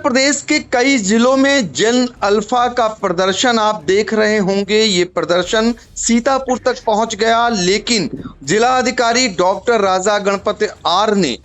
प्रदेश के कई जिलों में जन अल्फा का प्रदर्शन आप देख रहे होंगे। ये प्रदर्शन सीतापुर तक पहुंच गया, लेकिन जिलाधिकारी डॉक्टर राजा गणपत आर ने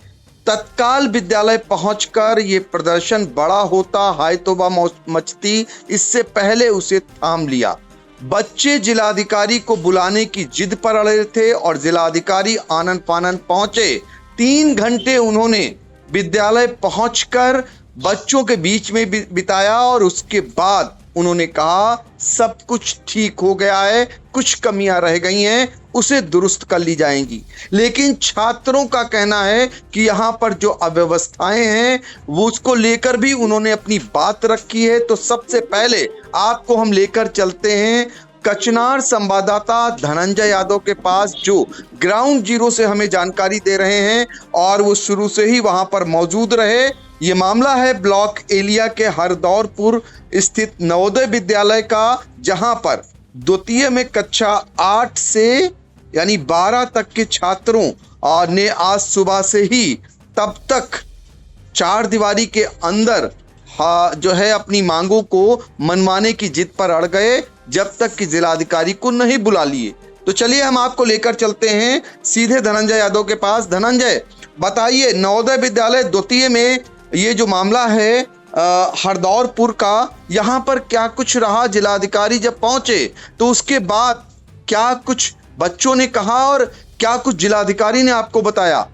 तत्काल विद्यालय पहुंचकर ये प्रदर्शन बड़ा होता हाय तौबा मचती इससे पहले उसे थाम लिया। बच्चे जिलाधिकारी को बुलाने की जिद पर अड़े थे और जिलाधिकारी आनन फानन पहुंचे। 3 घंटे उन्होंने विद्यालय पहुंचकर बच्चों के बीच में बिताया और उसके बाद उन्होंने कहा सब कुछ ठीक हो गया है, कुछ कमियां रह गई हैं, उसे दुरुस्त कर ली जाएंगी। लेकिन छात्रों का कहना है कि यहाँ पर जो अव्यवस्थाएं हैं वो उसको लेकर भी उन्होंने अपनी बात रखी है। तो सबसे पहले आपको हम लेकर चलते हैं कचनार संवाददाता धनंजय यादव के पास, जो ग्राउंड जीरो से हमें जानकारी दे रहे हैं और वो शुरू से ही वहां पर मौजूद रहे। ये मामला है ब्लॉक एलिया के हरदौरपुर स्थित नवोदय विद्यालय का, जहां पर द्वितीय में कक्षा 8 से यानी 12 तक के छात्रों ने आज सुबह से ही तब तक चार दीवारी के अंदर जो है अपनी मांगों को मनवाने की जिद पर अड़ गए, जब तक कि जिलाधिकारी को नहीं बुला लिए। तो चलिए हम आपको लेकर चलते हैं सीधे धनंजय यादव के पास। धनंजय, बताइए, नवोदय विद्यालय द्वितीय में ये जो मामला है हरदौरपुर का, यहाँ पर क्या कुछ रहा? जिलाधिकारी जब पहुंचे तो उसके बाद क्या कुछ बच्चों ने कहा और क्या कुछ जिलाधिकारी ने आपको बताया?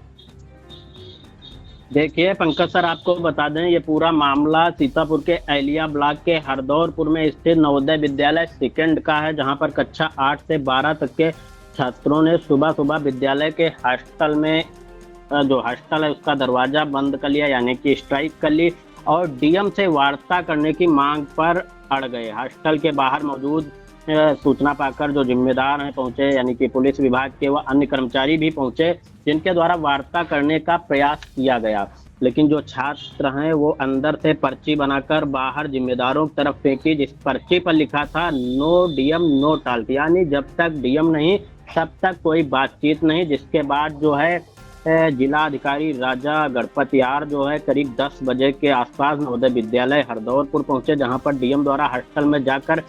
देखिए पंकज सर, आपको बता दें ये पूरा मामला सीतापुर के एलिया ब्लॉक के हरदौरपुर में स्थित नवोदय विद्यालय सेकंड का है, जहां पर कक्षा 8 से 12 तक के छात्रों ने सुबह सुबह विद्यालय के हॉस्टल में जो हॉस्टल है उसका दरवाजा बंद कर लिया, यानी कि स्ट्राइक कर ली और डीएम से वार्ता करने की मांग पर अड़ गए। हॉस्टल के बाहर मौजूद सूचना पाकर जो जिम्मेदार हैं पहुंचे, यानी कि पुलिस विभाग के व अन्य कर्मचारी भी पहुंचे, जिनके द्वारा वार्ता करने का प्रयास किया गया। लेकिन जो छात्र हैं वो अंदर से पर्ची बनाकर बाहर जिम्मेदारों की तरफ फेंकी, जिस पर्ची पर लिखा था नो डीएम नो टाल्ट, यानी जब तक डीएम नहीं तब तक कोई बातचीत नहीं। जिसके बाद जो है जिलाधिकारी राजा गणपत आर जो है करीब 10 बजे के आसपास नवोदय विद्यालय हरदौरपुर पहुंचे, जहां पर डीएम द्वारा हॉस्टल में जाकर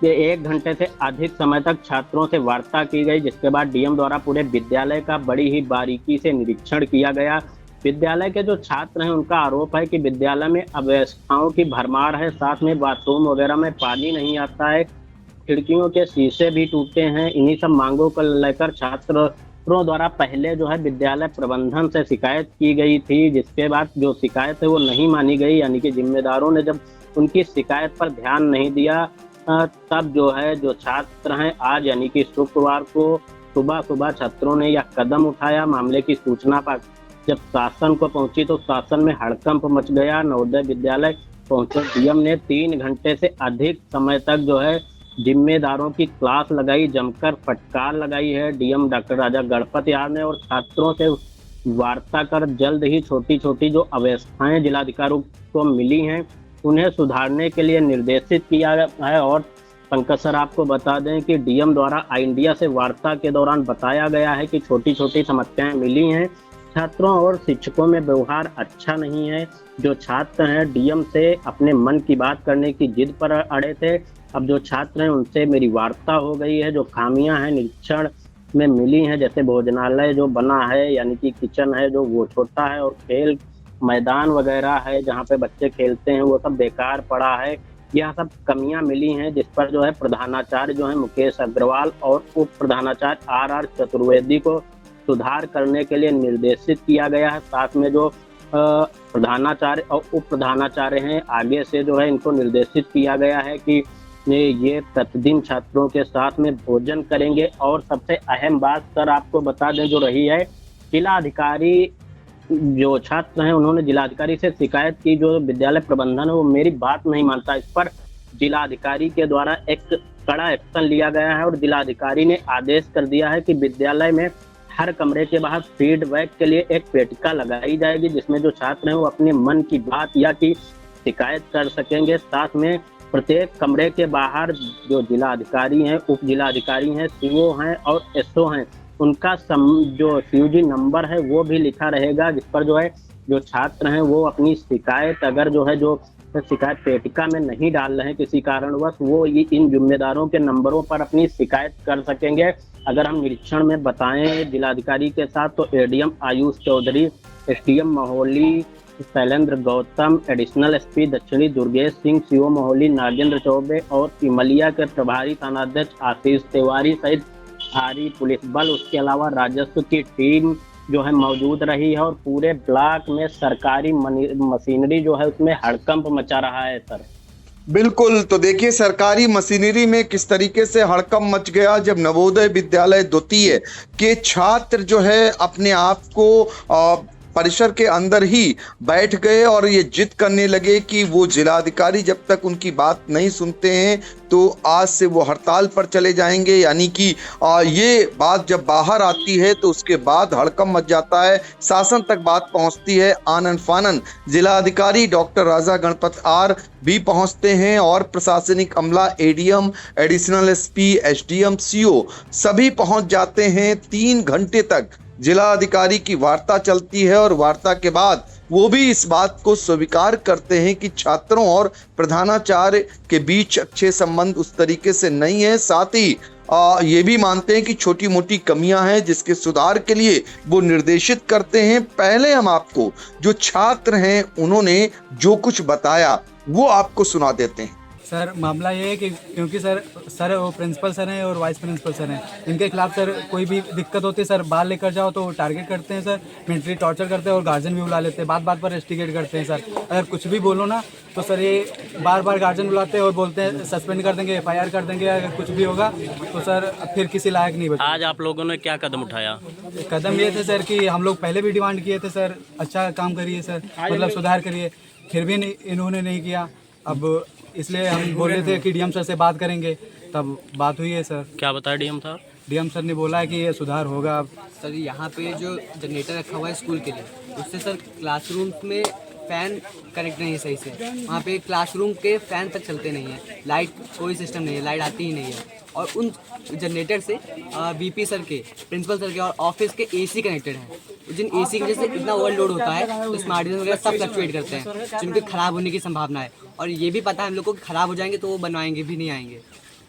1 घंटे से अधिक समय तक छात्रों से वार्ता की गई। जिसके बाद डीएम द्वारा पूरे विद्यालय का बड़ी ही बारीकी से निरीक्षण किया गया। विद्यालय के जो छात्र हैं उनका आरोप है कि विद्यालय में अव्यवस्थाओं की भरमार है, साथ में बाथरूम वगैरह में पानी नहीं आता है, खिड़कियों के शीशे भी टूटे हैं। इन्हीं सब मांगों को लेकर छात्रों द्वारा पहले जो है विद्यालय प्रबंधन से शिकायत की गई थी, जिसके बाद जो शिकायत है वो नहीं मानी गई, यानी कि जिम्मेदारों ने जब उनकी शिकायत पर ध्यान नहीं दिया तब जो है जो छात्र हैं आज यानी कि शुक्रवार को सुबह सुबह छात्रों ने यह कदम उठाया। मामले की सूचना पर जब शासन को पहुंची तो शासन में हड़कंप मच गया। नवोदय विद्यालय पहुंचे डीएम ने 3 घंटे से अधिक समय तक जो है जिम्मेदारों की क्लास लगाई, जमकर फटकार लगाई है DM doctor Raja Ganpat R ने, और छात्रों से वार्ता कर जल्द ही छोटी छोटी जो अव्यवस्थाएं जिलाधिकारियों को मिली हैं उन्हें सुधारने के लिए निर्देशित किया है। और पंकज सर, आपको बता दें कि डीएम द्वारा इंडिया से वार्ता के दौरान बताया गया है कि छोटी छोटी समस्याएं मिली हैं, छात्रों और शिक्षकों में व्यवहार अच्छा नहीं है। जो छात्र हैं डीएम से अपने मन की बात करने की जिद पर अड़े थे, अब जो छात्र हैं उनसे मेरी वार्ता हो गई है। जो खामियां हैं निरीक्षण में मिली हैं, जैसे भोजनालय जो बना है यानी कि किचन है जो वो छोटा है, और खेल मैदान वगैरह है जहाँ पे बच्चे खेलते हैं वो सब बेकार पड़ा है, यह सब कमियां मिली हैं। जिस पर जो है प्रधानाचार्य जो है मुकेश अग्रवाल और उप प्रधानाचार्य आर चतुर्वेदी को सुधार करने के लिए निर्देशित किया गया है। साथ में जो प्रधानाचार्य और उप प्रधानाचार्य हैं आगे से जो है इनको निर्देशित किया गया है कि ये प्रतिदिन छात्रों के साथ में भोजन करेंगे। और सबसे अहम बात सर आपको बता दें जो रही है, जिलाधिकारी जो छात्र हैं उन्होंने जिलाधिकारी से शिकायत की, जो विद्यालय प्रबंधन है वो मेरी बात नहीं मानता। इस पर जिलाधिकारी के द्वारा एक कड़ा एक्शन लिया गया है और जिलाधिकारी ने आदेश कर दिया है कि विद्यालय में हर कमरे के बाहर फीडबैक के लिए एक पेटिका लगाई जाएगी, जिसमें जो छात्र हैं वो अपने मन की बात या की शिकायत कर सकेंगे। साथ में प्रत्येक कमरे के बाहर जो जिलाधिकारी हैं, उप जिलाधिकारी हैं, सीओ हैं और एसओ हैं, उनका जो सीयूजी नंबर है वो भी लिखा रहेगा, जिस पर जो है जो छात्र हैं वो अपनी शिकायत अगर जो है जो शिकायत पेटिका में नहीं डाल रहे हैं किसी कारणवश, वो ये इन जिम्मेदारों के नंबरों पर अपनी शिकायत कर सकेंगे। अगर हम निरीक्षण में बताएं जिलाधिकारी के साथ, तो ADM Ayush Chaudhary, SDM Mohali Shailendra Gautam, additional SP दक्षिणी दुर्गेश सिंह, सीओ मोहाली नागेंद्र चौबे और इमलिया के प्रभारी थानाध्यक्ष आशीष तिवारी सहित भारी पुलिस बल, उसके अलावा राजस्व की टीम जो है मौजूद रही है और पूरे ब्लॉक में सरकारी मशीनरी जो है उसमें हड़कंप मचा रहा है सर। बिल्कुल, तो देखिए सरकारी मशीनरी में किस तरीके से हड़कंप मच गया जब नवोदय विद्यालय द्वितीय के छात्र जो है अपने आप को परिसर के अंदर ही बैठ गए और ये जिद करने लगे कि वो जिलाधिकारी जब तक उनकी बात नहीं सुनते हैं तो आज से वो हड़ताल पर चले जाएंगे। यानी कि ये बात जब बाहर आती है तो उसके बाद हड़कंप मच जाता है, शासन तक बात पहुंचती है। आनन फानन जिलाधिकारी डॉक्टर राजा गणपत आर भी पहुंचते हैं और प्रशासनिक अमला, ADM, additional SP, SDM, CO सभी पहुंच जाते हैं। 3 घंटे तक जिलाधिकारी की वार्ता चलती है और वार्ता के बाद वो भी इस बात को स्वीकार करते हैं कि छात्रों और प्रधानाचार्य के बीच अच्छे संबंध उस तरीके से नहीं है। साथ ही ये भी मानते हैं कि छोटी मोटी कमियां हैं जिसके सुधार के लिए वो निर्देशित करते हैं। पहले हम आपको जो छात्र हैं उन्होंने जो कुछ बताया वो आपको सुना देते हैं। सर मामला ये है कि क्योंकि सर वो प्रिंसिपल सर हैं और वाइस प्रिंसिपल सर हैं, इनके खिलाफ सर कोई भी दिक्कत होती है सर बाहर लेकर जाओ तो टारगेट करते हैं सर, मेंटली टॉर्चर करते हैं और गार्जियन भी बुला लेते हैं, बात पर इंस्टिगेट करते हैं सर। अगर कुछ भी बोलो ना तो सर ये बार गार्जियन बुलाते हैं और बोलते हैं सस्पेंड कर देंगे, FIR कर देंगे अगर कुछ भी होगा तो सर फिर किसी लायक नहीं बचा। आज आप लोगों ने क्या कदम उठाया? कदम ये थे सर कि हम लोग पहले भी डिमांड किए थे सर, अच्छा काम करिए सर, मतलब सुधार करिए, फिर भी इन्होंने नहीं किया। अब इसलिए हम बोले थे कि डीएम सर से बात करेंगे, तब बात हुई है सर। क्या बताया डीएम साहब? डीएम सर ने बोला है कि ये सुधार होगा। अब सर यहाँ पे जो जनरेटर रखा हुआ है स्कूल के लिए, उससे सर क्लासरूम में फ़ैन कनेक्ट नहीं है सही से, वहाँ पे क्लासरूम के फ़ैन तक चलते नहीं है, लाइट कोई सिस्टम नहीं है, लाइट आती ही नहीं है। और उन जनरेटर से VP सर के, प्रिंसिपल सर के और ऑफिस के AC कनेक्टेड हैं, जिन AC की वजह से इतना ओवरलोड होता है तो स्मार्ट डिवाइस वगैरह सब फ्लक्चुएट करते हैं, जिनके ख़राब होने की संभावना है। और ये भी पता है हम लोग को कि ख़राब हो जाएंगे तो वो बनवाएंगे भी नहीं आएंगे।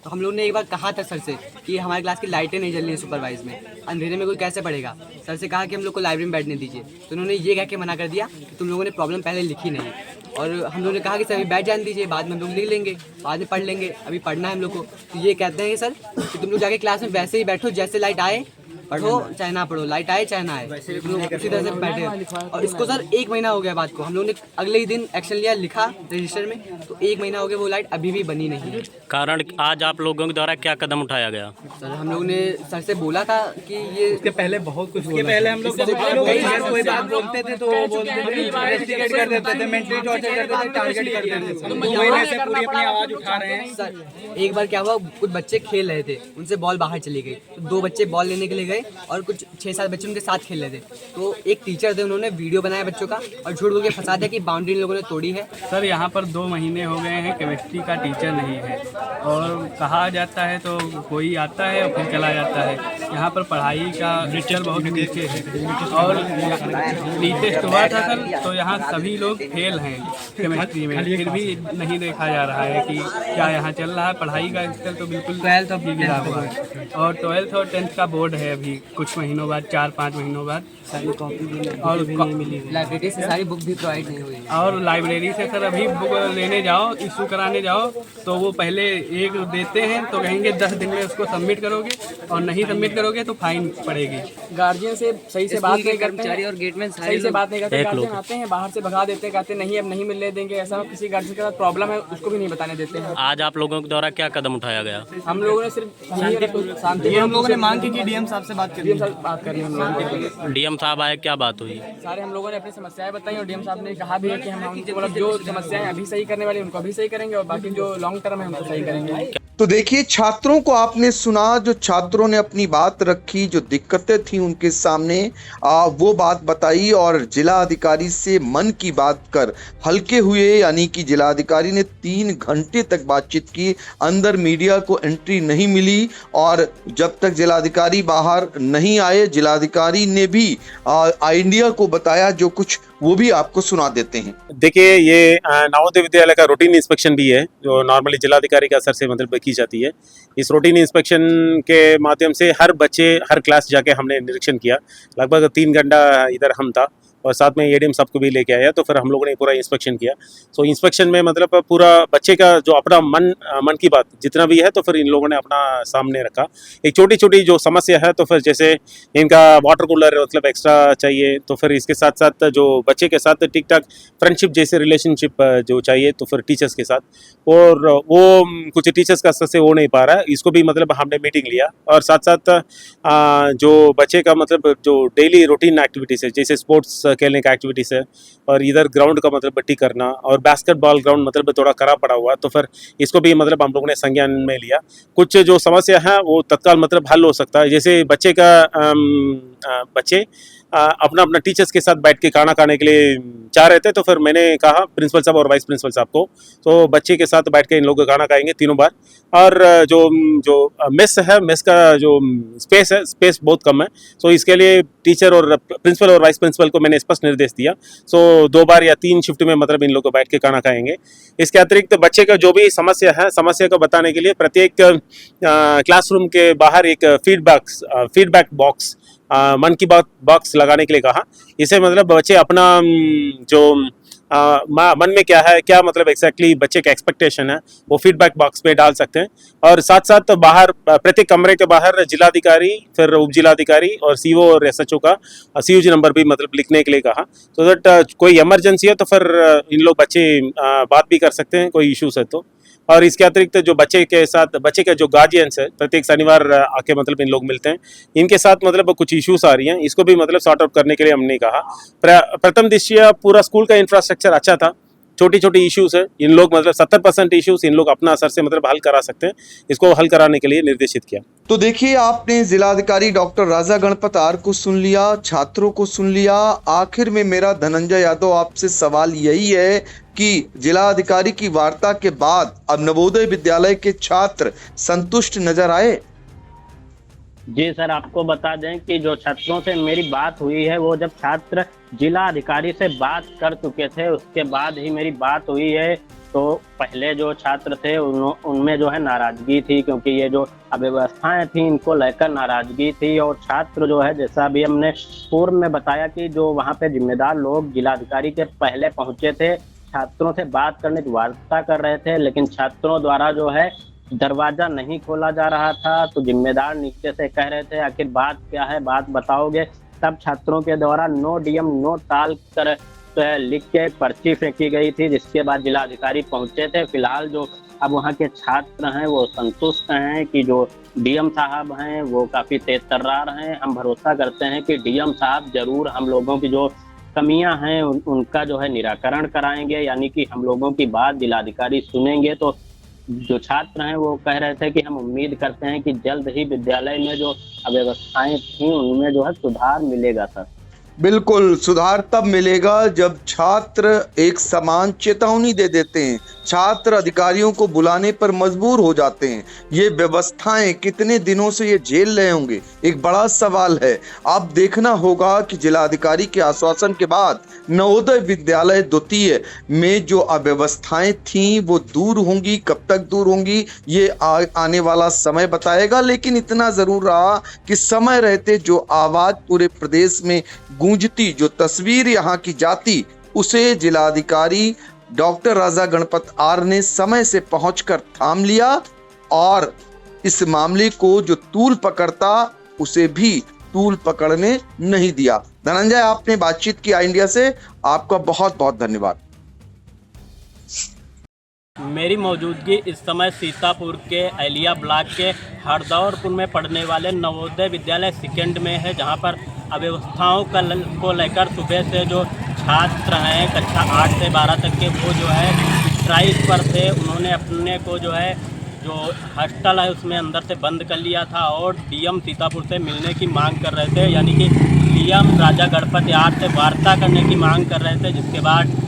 तो हम लोग ने एक बार कहा था सर से कि हमारे क्लास की लाइटें नहीं जल रही हैं सुपरवाइज में, अंधेरे में कोई कैसे पढ़ेगा। सर से कहा कि हम लोग को लाइब्रेरी में बैठने दीजिए, तो उन्होंने ये कह के मना कर दिया कि तुम लोगों ने प्रॉब्लम पहले लिखी नहीं। और हम लोगों ने कहा कि सर अभी बैठ जाने दीजिए, बाद में हम लोग लिख लेंगे, बाद में पढ़ लेंगे, अभी पढ़ना है हम लोग को। तो ये कहते हैं सर कि तुम लोग जाके क्लास में वैसे ही बैठो, जैसे लाइट आए पढ़ो चाहे ना पढ़ो, लाइट आए चाहे ना आए, उसी तरह से बैठे। और इसको सर 1 महीना हो गया बात को, हम लोगों ने अगले ही दिन एक्शन लिया, लिखा रजिस्टर में, तो 1 महीना हो गया वो लाइट अभी भी बनी नहीं है। कारण आज आप लोगों के द्वारा क्या कदम उठाया गया? सर हम लोगों ने सर से बोला था कि ये इसके पहले बहुत कुछ बोला, पहले हम लोग कोई बात बोलते थे तो वो बोलते थे इन्वेस्टिगेट कर देते थे, मेंटली टॉर्चर करते थे, टारगेट करते थे। 2 महीने से पूरी अपनी आवाज उठा रहे हैं सर। एक बार क्या हुआ, कुछ बच्चे खेल रहे थे, उनसे बॉल बाहर चली गई, तो 2 बच्चे बॉल लेने के लिए गए और कुछ 6-7 बच्चे उनके साथ खेल रहे थे। तो एक टीचर थे, उन्होंने वीडियो बनाया बच्चों का और झूठ बोल के फंसा दिया कि बाउंड्री इन लोगों ने तोड़ी है। सर यहाँ पर 2 महीने हो गए हैं, केमिस्ट्री का टीचर नहीं है और कहा जाता है तो कोई आता है और फिर चला जाता है। यहाँ पर पढ़ाई का टीचर बहुत नीचे है और टेस्ट हुआ था सर, तो यहाँ सभी लोग फेल हैं केमिस्ट्री में, फिर भी नहीं देखा जा रहा है कि क्या यहाँ चल रहा है। पढ़ाई का स्तर तो बिल्कुल 12th अब गिरा हुआ है और 12th और 10th का बोर्ड है अभी कुछ महीनों बाद, 4-5 महीनों बाद। सारी कॉपी और भी नहीं मिली, लाइब्रेरी से सारी बुक भी प्रोवाइड नहीं हुई। और लाइब्रेरी से सर अभी बुक लेने जाओ, इशू कराने जाओ तो वो पहले एक देते हैं तो कहेंगे 10 दिन में उसको सबमिट करोगे और नहीं सबमिट करोगे तो फाइन पड़ेगी। गार्जियन से सही से बात नहीं करते और गेटमैन सही से बात नहीं करते, गार्जियन आते हैं बाहर से भगा देते हैं, कहते नहीं अब नहीं मिलने देंगे। ऐसा किसी गार्जियन के साथ प्रॉब्लम है उसको भी नहीं बताने देते हैं। आज आप लोगों के द्वारा क्या कदम उठाया गया? हम लोगों ने सिर्फ शांति, हम लोगों ने मांग की कि डीएम साहब से बात करिए, बात करिए हम लोगों। डीएम साहब आए, क्या बात हुई? सारे हम लोगों ने अपनी समस्याएं बताई और डीएम साहब ने कहा भी है कि हम मतलब जो समस्याएं अभी सही करने वाली उनको अभी सही करेंगे और बाकी जो लॉन्ग टर्म है उनको सही करेंगे। तो देखिए छात्रों को आपने सुना, जो छात्रों ने अपनी बात रखी, जो दिक्कतें थी उनके सामने वो बात बताई और जिला अधिकारी से मन की बात कर हल्के हुए। यानी कि जिला अधिकारी ने 3 घंटे तक बातचीत की, अंदर मीडिया को एंट्री नहीं मिली और जब तक जिला अधिकारी बाहर बाहर नहीं आए। जिलाधिकारी ने भी इंडिया को बताया जो कुछ, वो भी आपको सुना देते हैं। देखिए, ये नवोदय विद्यालय का रूटीन इंस्पेक्शन भी है जो नॉर्मली जिलाधिकारी के असर से मतलब की जाती है। इस रूटीन इंस्पेक्शन के माध्यम से हर बच्चे हर क्लास जाके हमने निरीक्षण किया। लगभग 3 घंटा इधर हम था और साथ में एडीएम सबको भी लेके आया, तो फिर हम लोगों ने पूरा इंस्पेक्शन किया। सो इंस्पेक्शन में मतलब पूरा बच्चे का जो अपना मन की बात जितना भी है तो फिर इन लोगों ने अपना सामने रखा। एक छोटी छोटी जो समस्या है तो फिर जैसे इनका वाटर कूलर मतलब एक्स्ट्रा चाहिए, तो फिर इसके साथ साथ जो बच्चे के साथ ठीक ठाक फ्रेंडशिप जैसे रिलेशनशिप जो चाहिए तो फिर टीचर्स के साथ, और वो कुछ टीचर्स का असर से हो नहीं पा रहा है, इसको भी मतलब हमने मीटिंग लिया। और साथ साथ जो बच्चे का मतलब जो डेली रूटीन एक्टिविटीज़ है जैसे स्पोर्ट्स खेलने का एक्टिविटीज़ है और इधर ग्राउंड का मतलब बट्टी करना और बास्केटबॉल ग्राउंड मतलब थोड़ा खराब पड़ा हुआ, तो फिर इसको भी मतलब हम लोगों ने संज्ञान में लिया। कुछ जो समस्या है वो तत्काल मतलब हल हो सकता है, जैसे बच्चे अपना अपना टीचर्स के साथ बैठ के खाना खाने के लिए चाह रहे थे, तो फिर मैंने कहा प्रिंसिपल साहब और वाइस प्रिंसिपल साहब को, तो बच्चे के साथ बैठ के इन लोग खाना खाएंगे तीनों बार। और जो मेस है, मेस का जो स्पेस है, स्पेस बहुत कम है, सो इसके लिए टीचर और प्रिंसिपल और वाइस प्रिंसिपल को मैंने स्पष्ट निर्देश दिया। सो 2 बार या 3 शिफ्ट में मतलब इन लोग को बैठ के खाना खाएंगे। इसके अतिरिक्त बच्चे का जो भी समस्या है, समस्या को बताने के लिए प्रत्येक क्लासरूम के बाहर एक फीडबैक बॉक्स मन की बात बॉक्स लगाने के लिए कहा। इसे मतलब बच्चे अपना जो मन में क्या है, क्या मतलब एग्जैक्टली बच्चे का एक्सपेक्टेशन है, वो फीडबैक बॉक्स में डाल सकते हैं। और साथ साथ बाहर प्रत्येक कमरे के बाहर जिलाधिकारी, फिर उप जिलाधिकारी और सीओ और एसएचओ का सीयूजी नंबर भी मतलब लिखने के लिए कहा, तो दैट कोई इमरजेंसी है तो फिर इन लोग बच्चे बात भी कर सकते हैं, कोई इश्यूज है तो। और इसके अतिरिक्त जो बच्चे के जो गार्जियंस है, प्रत्येक शनिवार आके मतलब इन लोग मिलते हैं, इनके साथ मतलब कुछ इश्यूज आ रही हैं, इसको भी मतलब सॉर्ट आउट करने के लिए हमने कहा। प्रथम दृष्टया पूरा स्कूल का इंफ्रास्ट्रक्चर अच्छा था, छोटी छोटी इश्यूज है, इन लोग मतलब 70% इश्यूज इन लोग अपना असर से मतलब हल करा सकते हैं, इसको हल कराने के लिए निर्देशित किया। तो देखिए, आपने जिलाधिकारी डॉक्टर राजा गणपत आर को सुन लिया, छात्रों को सुन लिया। आखिर में मेरा धनंजय यादव आपसे सवाल यही है कि जिलाधिकारी की वार्ता के बाद अब नवोदय विद्यालय के छात्र संतुष्ट नजर आए? जी सर, आपको बता दें कि जो छात्रों से मेरी बात हुई है, वो जब छात्र जिला अधिकारी से बात कर चुके थे उसके बाद ही मेरी बात हुई है। तो पहले जो छात्र थे उनमें जो है नाराजगी थी, क्योंकि ये जो अव्यवस्थाएं थी इनको लेकर नाराजगी थी। और छात्र जो है, जैसा भी हमने पूर्व में बताया कि जो वहाँ पे जिम्मेदार लोग जिलाधिकारी के पहले पहुंचे थे, छात्रों से बात करने की वार्ता कर रहे थे, लेकिन छात्रों द्वारा जो है दरवाजा नहीं खोला जा रहा था। तो जिम्मेदार नीचे से कह रहे थे आखिर बात क्या है, बात बताओगे। तब छात्रों के द्वारा नो डीएम नो टाल कर लिख के पर्ची फेंकी गई थी, जिसके बाद जिलाधिकारी पहुंचे थे। फिलहाल जो अब वहाँ के छात्र हैं वो संतुष्ट हैं कि जो डीएम साहब हैं वो काफ़ी तेज तर्रार हैं। हम भरोसा करते हैं कि डीएम साहब जरूर हम लोगों की जो कमियां हैं उनका जो है निराकरण कराएंगे, यानी कि हम लोगों की बात जिलाधिकारी सुनेंगे। तो जो छात्र हैं वो कह रहे थे कि हम उम्मीद करते हैं कि जल्द ही विद्यालय में जो अव्यवस्थाएं थी उनमें जो है सुधार मिलेगा सर। बिल्कुल, सुधार तब मिलेगा जब छात्र एक समान चेतावनी दे देते हैं, छात्र अधिकारियों को बुलाने पर मजबूर हो जाते हैं। ये व्यवस्थाएं कितने दिनों से ये झेल रहे होंगे, एक बड़ा सवाल है। अब देखना होगा कि जिलाधिकारी के आश्वासन के बाद नवोदय विद्यालय द्वितीय में जो अव्यवस्थाएं थीं वो दूर होंगी, कब तक दूर होंगी ये आने वाला समय बताएगा। लेकिन इतना जरूर रहा कि समय रहते जो आवाज पूरे प्रदेश में गूंजती, जो तस्वीर यहाँ की जाती, उसे जिलाधिकारी डॉक्टर राजा गणपत आर ने समय से पहुंचकर थाम लिया और इस मामले को जो तूल पकड़ता उसे भी तूल पकड़ने नहीं दिया। धनंजय, आपने बातचीत की इंडिया से, आपका बहुत बहुत धन्यवाद। मेरी मौजूदगी इस समय सीतापुर के एलिया ब्लॉक के हरदौरपुर में पढ़ने वाले नवोदय विद्यालय सेकेंड में है, जहां पर अव्यवस्थाओं को लेकर सुबह से जो छात्र हैं कक्षा 8 से 12 तक के, वो जो है स्ट्राइक पर थे। उन्होंने अपने को जो है जो हॉस्टल है उसमें अंदर से बंद कर लिया था और डीएम सीतापुर से मिलने की मांग कर रहे थे, यानी कि डीएम राजा गणपत आर से वार्ता करने की मांग कर रहे थे। जिसके बाद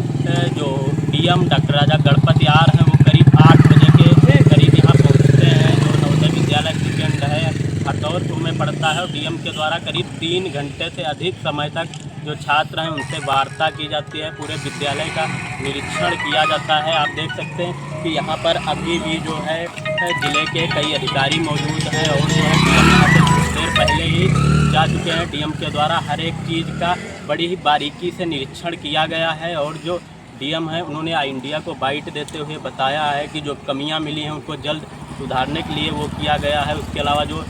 जो DM doctor Raja Ganpat R हैं वो करीब 8 बजे के करीब यहाँ पहुँचते हैं। जो नवोदय विद्यालय सेकेंड है हरदौलपुर में पड़ता है और डीएम के द्वारा करीब 3 घंटे से अधिक समय तक जो छात्र हैं उनसे वार्ता की जाती है, पूरे विद्यालय का निरीक्षण किया जाता है। आप देख सकते हैं कि यहाँ पर अभी भी जो है ज़िले के कई अधिकारी मौजूद हैं और जो है डीएम यहाँ से कुछ देर पहले ही जा चुके हैं। डीएम के द्वारा हर एक चीज़ का बड़ी ही बारीकी से निरीक्षण किया गया है और जो डीएम है उन्होंने इंडिया को बाइट देते हुए बताया है कि जो कमियां मिली हैं उनको जल्द सुधारने के लिए वो किया गया है। उसके अलावा जो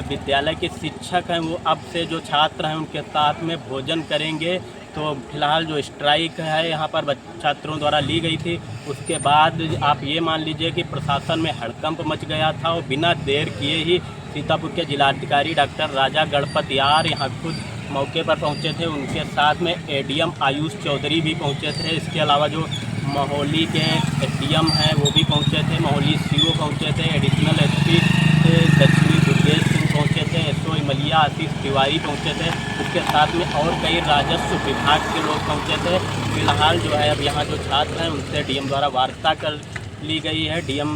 विद्यालय के शिक्षक हैं वो अब से जो छात्र हैं उनके साथ में भोजन करेंगे। तो फिलहाल जो स्ट्राइक है यहाँ पर छात्रों द्वारा ली गई थी, उसके बाद आप ये मान लीजिए कि प्रशासन में हड़कंप मच गया था और बिना देर किए ही सीतापुर के जिलाधिकारी डॉक्टर राजा गणपत यार यहाँ खुद मौके पर पहुंचे थे। उनके साथ में एडीएम आयुष चौधरी भी पहुंचे थे। इसके अलावा जो महोली के एसडीएम हैं वो भी पहुंचे थे, महोली सीओ पहुंचे थे, एडिशनल एसपी दक्षिणी दुर्गेश सिंह पहुंचे थे, एसओ इमलिया आशीष तिवारी पहुंचे थे। उसके साथ में और कई राजस्व विभाग के लोग पहुंचे थे। फिलहाल जो है अब यहाँ जो छात्र हैं उनसे डीएम द्वारा वार्ता कर ली गई है। डीएम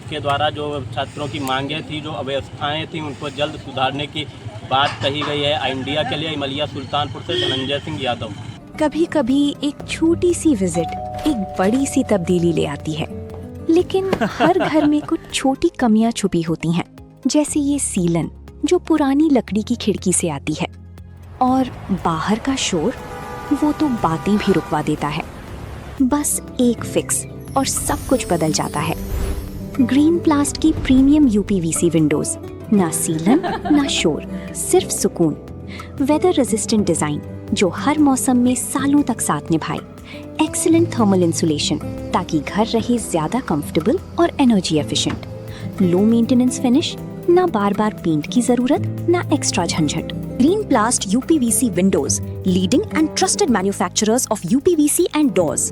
के द्वारा जो छात्रों की मांगें थी, जो अव्यवस्थाएँ थी, उनको जल्द सुधारने की बात कही गई है। इंडिया के लिए इमलिया सुल्तानपुर से धनंजय सिंह यादव। कभी कभी एक छोटी सी विजिट एक बड़ी सी तब्दीली ले आती है, लेकिन हर घर में कुछ छोटी कमियां छुपी होती हैं, जैसे ये सीलन जो पुरानी लकड़ी की खिड़की से आती है, और बाहर का शोर वो तो बातें भी रुकवा देता है। बस एक फिक्स और सब कुछ बदल जाता है। ग्रीन प्लास्ट की प्रीमियम यूपीवीसी विंडोज, ना सीलन ना शोर, सिर्फ सुकून। वेदर रेजिस्टेंट डिजाइन जो हर मौसम में सालों तक साथ निभाए। एक्सीलेंट थर्मल इंसुलेशन ताकि घर रहे ज्यादा कंफर्टेबल और energy efficient. Low maintenance finish, ना बार बार पेंट की जरूरत, ना एक्स्ट्रा झंझट। Green प्लास्ट UPVC Windows, leading and trusted manufacturers of UPVC and doors.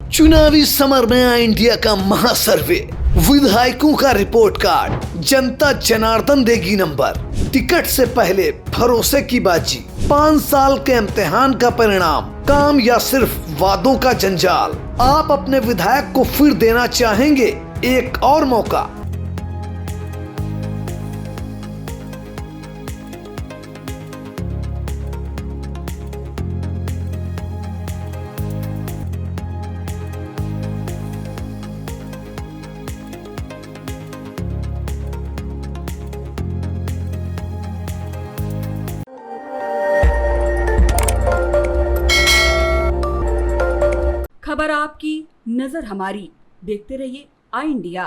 चुनावी समर में आया इंडिया का महासर्वे, विधायकों का रिपोर्ट कार्ड, जनता जनार्दन देगी नंबर। टिकट से पहले भरोसे की बाजी, 5 साल के इम्तिहान का परिणाम, काम या सिर्फ वादों का जंजाल। आप अपने विधायक को फिर देना चाहेंगे एक और मौका? खबर आपकी, नजर हमारी। देखते रहिए आई इंडिया।